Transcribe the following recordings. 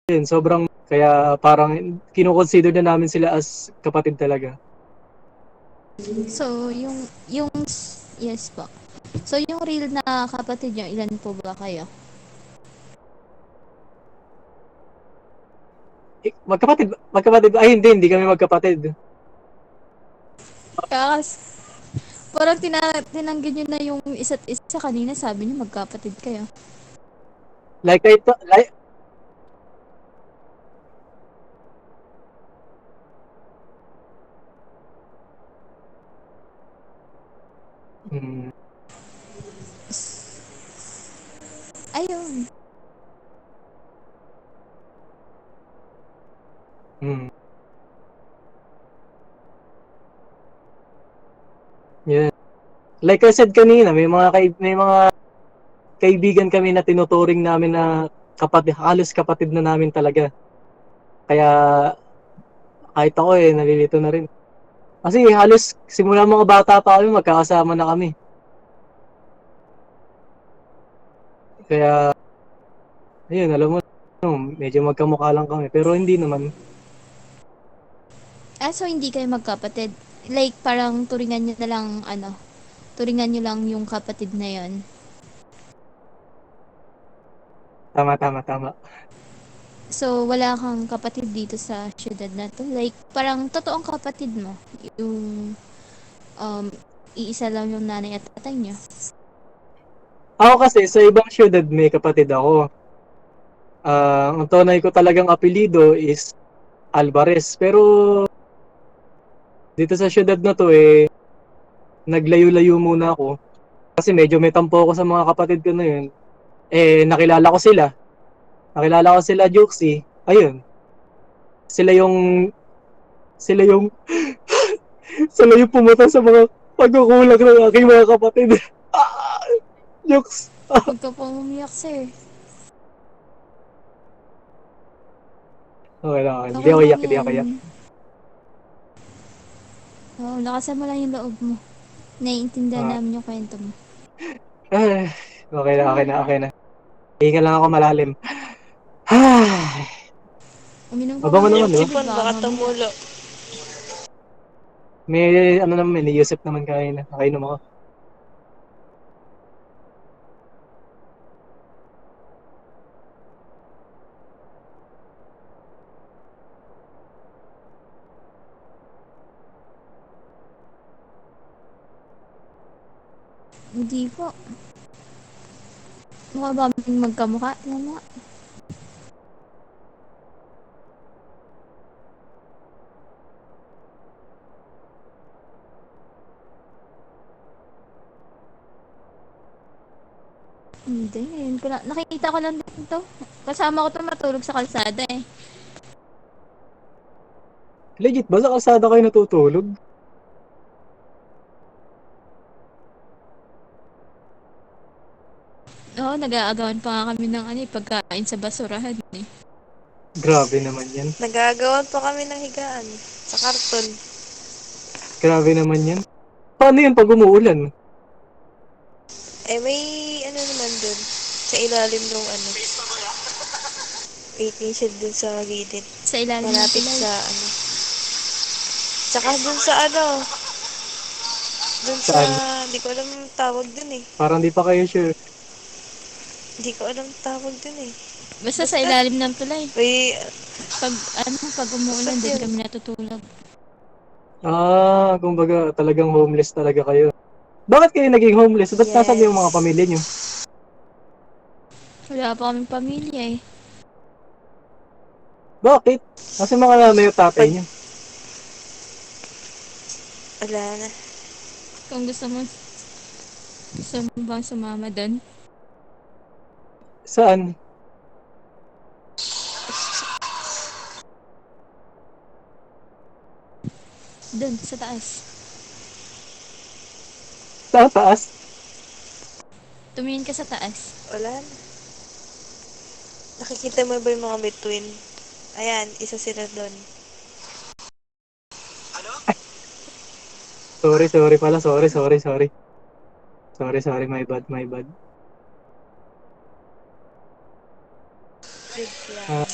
yun, sobrang kaya parang kino-consider na namin sila as kapatid talaga. So, yung, yes po. So, yung real na kapatid nyo, ilan po ba kayo? Magkapatid ba? Ay, hindi kami magkapatid. Kakas, parang tinanggi nyo na yung isa't isa kanina, sabi nyo magkapatid kayo. Like, ito, like, mm, Ayun. mm, yeah. Like I said kanina, may mga kaibigan kami na tinuturing namin na kapatid, halos kapatid na namin talaga. Kaya kahit ako nalilito na rin. Kasi halos simula mga bata pa kami, magkakasama na kami. Kaya, ayun, alam mo, medyo magkamukha lang kami. Pero hindi naman. So hindi kayo magkapatid. Like, parang turingan nyo na lang, turingan nyo lang yung kapatid na yon. Tama. So, wala kang kapatid dito sa syudad na to. Like, parang totoong kapatid mo. Yung, um, iisa lang yung nanay at tatay niya. Ako kasi, sa ibang syudad may kapatid ako. Ang tunay ko talagang apelido is Alvarez. Pero dito sa syudad na to naglayo-layo muna ako. Kasi medyo may tampo ako sa mga kapatid ko na yun. Nakilala ko sila. Nakilala ko sila Juxi. Ayun. Sila yung sila yung sila yung pumunta sa mga pagkukulang ng aking mga kapatid. Jokes. Huwag ka pong umiyak, sir. Okay lang. Hindi Okay ako lang iyak, hindi yan. ako iyak. Oh, lakasan mo lang yung loob mo. Naiintindihan Ah, namin yung kwento mo. ay, okay na. Hinga lang ako malalim. Ay, Uminom ka mabango muna naman, ng di ba? tubig, Chipan, baka baka mamaya. tumulo. May ano naman, may Yusuf naman kanina. Nakainom ako. Hindi po. Mukha ba kaming magkamukha? Tingnan mo nga. Hindi, ngayon ko lang. Nakikita ko lang dito. Kasama ko to matulog sa kalsada eh. Legit ba sa kalsada kayo natutulog? Oo, nag-aagawan pa nga kami ng pagkain sa basurahan eh. Grabe naman yan. Nagagawan pa kami ng higaan sa karton. Grabe naman yan. Paano yan pag umuulan? May ano naman dun. Sa ilalim ng waiting shed dun sa gilid. Sa ilalim ng Malapit tulay. sa Tsaka dun sa dun sa, Saan? hindi ko alam yung tawag dun eh. Parang di pa kayo sure. Hindi ko alam tawag dun eh. Basta sa Basta, ilalim ng tulay. may, Pag pag umuulan basta't din yun. kami natutulog. Kumbaga talagang homeless talaga kayo. Bakit kayo naging homeless? Ba't nasan yung mga Yes. pamilya nyo? Wala pa kaming pamilya eh. Bakit? Kasi mga nanay at tatay Pag, nyo. wala na. Kung gusto mo bang sumama doon? Saan? Doon, sa taas. Sa taas? Tumingin ka sa taas. Wala na. Nakikita mo ba yung mga between? Ayan, isa sila doon. Sorry pala. Sorry. My bad. Bigla. Ah,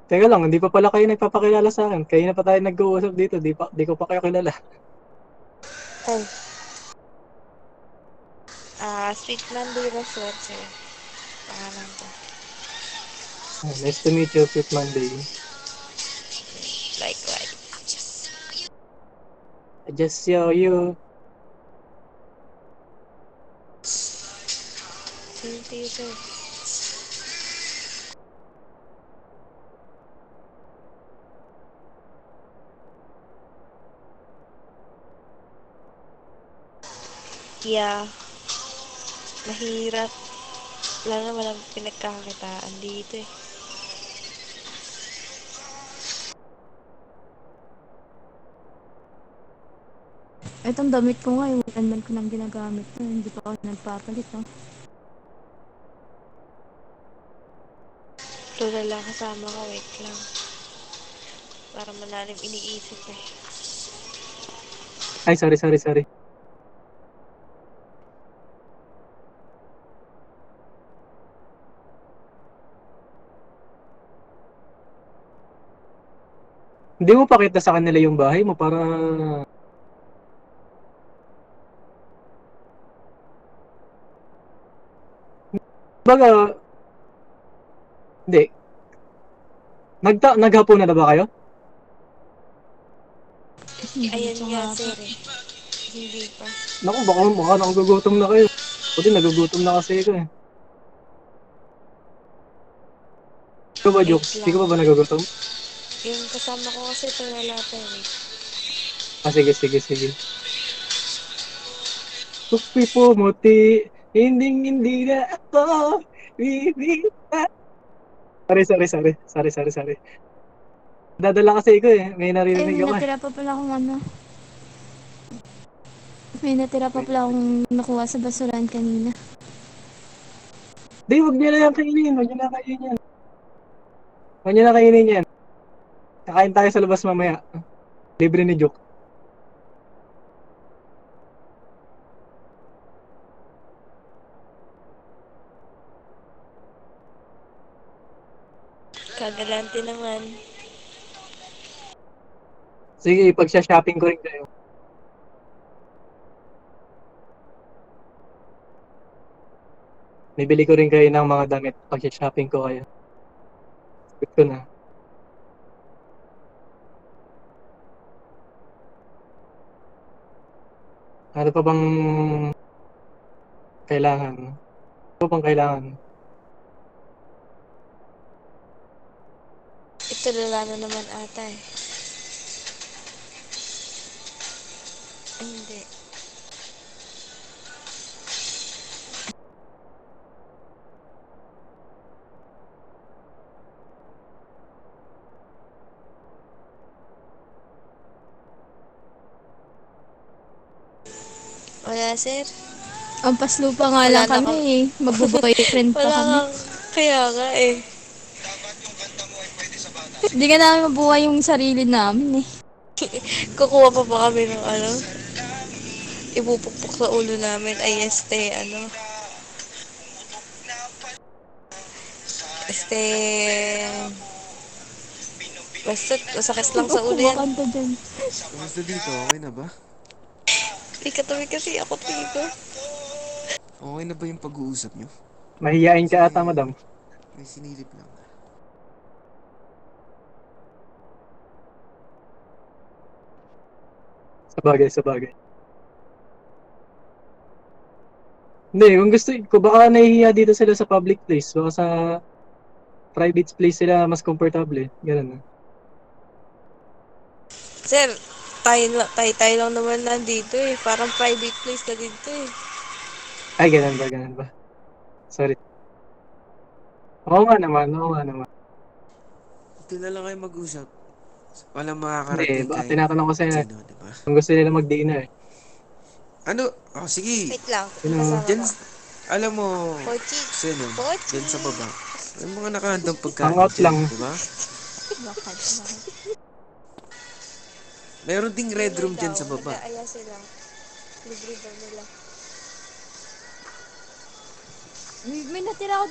Teka lang, hindi pa pala kayo nagpapakilala sa akin. Kayo na pa tayo nag-uusap dito, di ko pa kayo kilala. Ay. Sweet Mandy Resort, sir. Pangalan ko. Nice to meet you, Sweet Monday. Likewise. I just saw you. Same to you, sir. Yeah. Mahirap. Wala na walang pinagkakakitaan dito eh. Itong damit ko nga, yung one ko nang ginagamit na, hindi pa ako nagpapalit, no? Lola lang kasama ko, wait lang. Para malalim iniisip eh. Ay, sorry. Hindi mo pakita sa kanila yung bahay mo para... Baga... Hindi. Naghapunan na ba kayo? Ayan Ito nga, nga sir po. eh. Hindi pa. Naku, baka nagugutom na kayo. O di, nagugutom na kasi ako eh. Ikaw ba, Wait Jokes? lang. Ikaw ba nagugutom? Yung kasama ko kasi ito wala pa eh. Wait. Ah, sige. Kupi pumuti, hindi na ako bibita. Sorry. Dadala kasi ako eh. May Eh, naririnig ako eh. may natira pa pala akong nakuha sa basurahan kanina. Di, wag niyo na yan kainin. Huwag niyo na kainin yan. Kakain tayo sa labas mamaya. Libre ni Joke. Kagalante naman. Sige, pag-shopping ko rin kayo. Bibili ko rin kayo ng mga damit. Pag-shopping ko kayo. Sagot ko na. Ano pa bang kailangan? Ano pa bang kailangan? Ito lala na naman ata eh. Ay, hindi. Wala, sir. Ang paslupa nga Wala lang na kami eh. Magbo-boyfriend pa Wala kami. nga. Kaya nga eh. Hindi ka namin mabuhay yung sarili namin eh. Kukuha pa ba kami ng ano? Ipupukpok sa ulo namin. Ay, ano? Basta, masakit lang sa ulo yan. Kumakanta dyan. Kamusta dito? Okay na ba? May katabi kasi ako dito. Okay na ba yung pag-uusap nyo? Mahihiyain ka Kasi ata, madam. may sinilip lang. Sabagay. Hindi, kung gusto ko, baka nahihiya dito sila sa public place. Baka sa private place sila mas komportable. Ganun. Sir, tayo lang naman nandito eh. Parang private place na dito eh. Ay, ganun ba? Sorry. Oo nga naman. Ito na lang kayo mag-usap. Walang Hindi, makakarating baka kahit tinatanong ko sa'yo sino, di ba? kung gusto nila mag-dinner. Ano? Oh, sige. Wait lang, Sino? kasama Diyan, ko. alam mo, Pochi. Senon, Pochi. diyan sa baba. May mga nakahandang pagkain Hangout dyan, lang. di ba? Bakit? Meron ding red room dyan sa baba. Nag-aaya sila. Libre daw nila. May natira ako